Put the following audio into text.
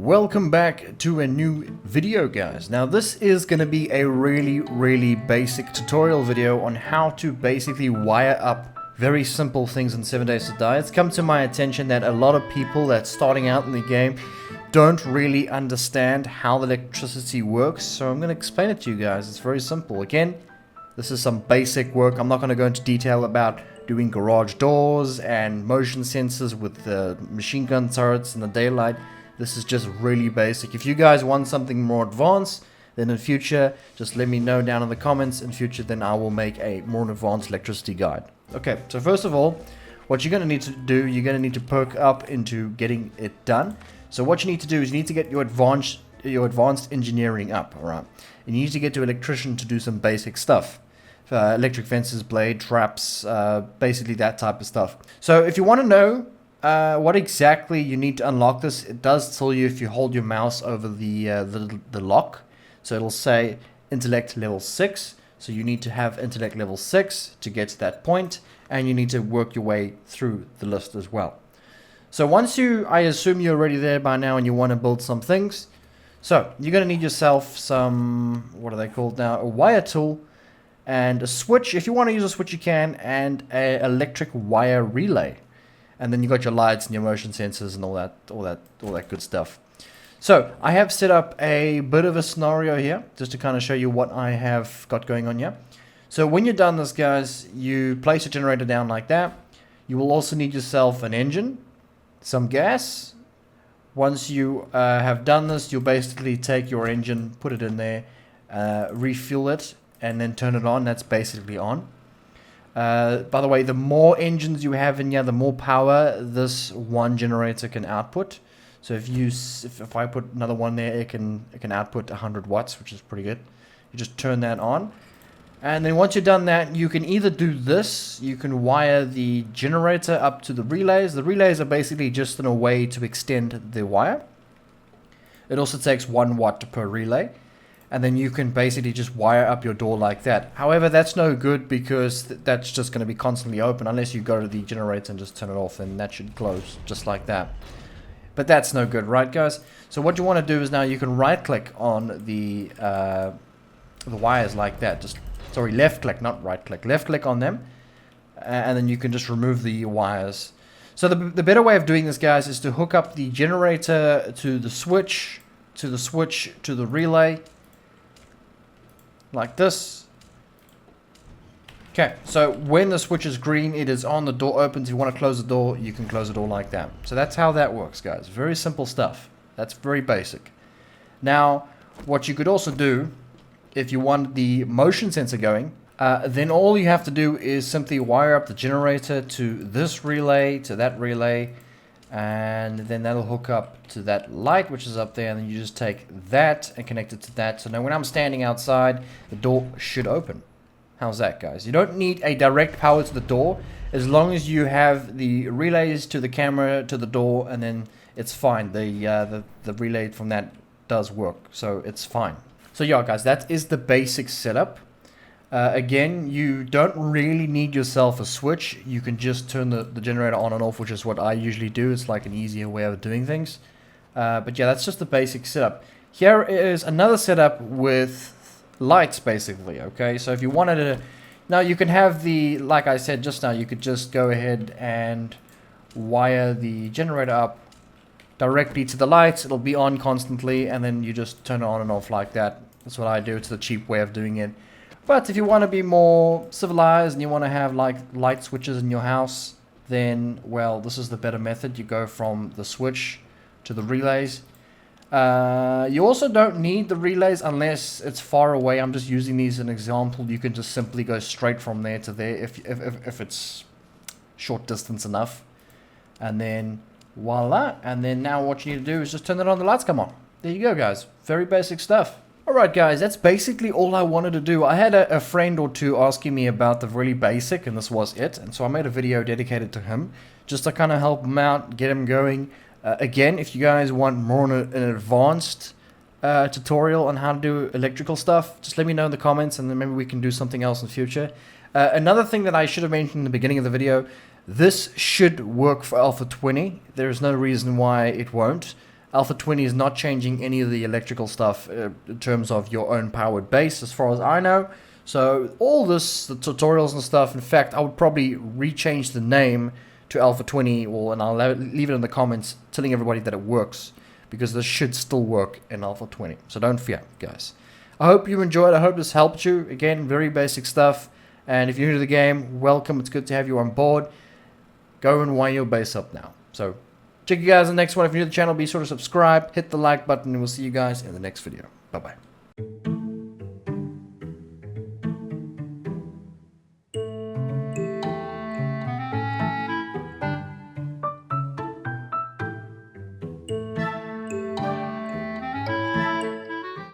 Welcome back to a new video, guys. Now this is going to be a really basic tutorial video on how to basically wire up very simple things in 7 Days to Die. It's come to my attention that a lot of people that's starting out in the game don't really understand how the electricity works, so I'm going to explain it to you guys. It's very simple. Again, this is some basic work. I'm not going to go into detail about doing garage doors and motion sensors with the machine gun turrets in the daylight. This is just really basic. If you guys want something more advanced, then in future, just let me know down in the comments. In future, then I will make a more advanced electricity guide. Okay, so first of all, what you're going to need to do, you're going to need to perk up into getting it done. So what you need to do is you need to get your advanced engineering up, alright? You need to get to electrician to do some basic stuff. Electric fences, blade, traps, basically that type of stuff. So if you want to know what exactly you need to unlock this, it does tell you if you hold your mouse over the lock. So it'll say intellect level 6. So you need to have intellect level 6 to get to that point, and you need to work your way through the list as well. So once I assume you're already there by now and you want to build some things. So you're going to need yourself some, what are they called now? A wire tool and a switch. If you want to use a switch, you can, and an electric wire relay. And then you got your lights and your motion sensors and all that good stuff. So I have set up a bit of a scenario here just to kind of show you what I have got going on here. So when you're done this, guys, you place a generator down like that. You will also need yourself an engine, some gas. Once you have done this, you'll basically take your engine, put it in there, refuel it, and then turn it on. That's basically on. By the way, the more engines you have in here, the more power this one generator can output. So if I put another one there, it can output 100 watts, which is pretty good. You just turn that on, and then once you've done that, you can either do this. You can wire the generator up to the relays. The relays are basically just in a way to extend the wire. It also takes 1 watt per relay. And then you can basically just wire up your door like that. However, that's no good because that's just going to be constantly open unless you go to the generator and just turn it off, and that should close just like that. But that's no good, right, guys? So what you want to do is now you can right-click on the wires like that. Sorry, left-click, not right-click. Left-click on them, and then you can just remove the wires. So the better way of doing this, guys, is to hook up the generator to the switch, to the relay, like this. Okay, so when the switch is green, it is on, the door opens. If you want to close the door, you can close the door like that. So that's how that works, guys. Very simple stuff. That's very basic. Now, what you could also do, if you want the motion sensor going, then all you have to do is simply wire up the generator to this relay, to that relay, and then that'll hook up to that light which is up there, and then you just take that and connect it to that. So now when I'm standing outside, the door should open. How's that, guys? You don't need a direct power to the door, as long as you have the relays to the camera, to the door, and then it's fine. The relay from that does work, so it's fine. So yeah, guys, that is the basic setup. Again, you don't really need yourself a switch. You can just turn the generator on and off, which is what I usually do. It's like an easier way of doing things. But yeah, that's just the basic setup. Here is another setup with lights, basically. Okay, so if you wanted to... Now, you can have the... Like I said just now, you could just go ahead and wire the generator up directly to the lights. It'll be on constantly, and then you just turn it on and off like that. That's what I do. It's the cheap way of doing it. But if you want to be more civilized and you want to have like light switches in your house, then, well, this is the better method. You go from the switch to the relays. You also don't need the relays unless it's far away. I'm just using these as an example. You can just simply go straight from there to there if it's short distance enough. And then voila. And then now what you need to do is just turn it on, the lights come on. There you go, guys. Very basic stuff. Alright, guys, that's basically all I wanted to do. I had a friend or two asking me about the really basic, and this was it. And so I made a video dedicated to him, just to kind of help him out, get him going. Again, if you guys want more an advanced tutorial on how to do electrical stuff, just let me know in the comments, and then maybe we can do something else in the future. Another thing that I should have mentioned in the beginning of the video, this should work for Alpha 20. There's no reason why it won't. Alpha 20 is not changing any of the electrical stuff in terms of your own powered base, as far as I know. So all this, the tutorials and stuff, in fact, I would probably rechange the name to Alpha 20, and I'll leave it in the comments telling everybody that it works, because this should still work in Alpha 20. So don't fear, guys. I hope you enjoyed. I hope this helped you. Again, very basic stuff. And if you're new to the game, welcome. It's good to have you on board. Go and wire your base up now. So check you guys in the next one. If you're new to the channel, be sure to subscribe, hit the like button, and we'll see you guys in the next video. Bye-bye.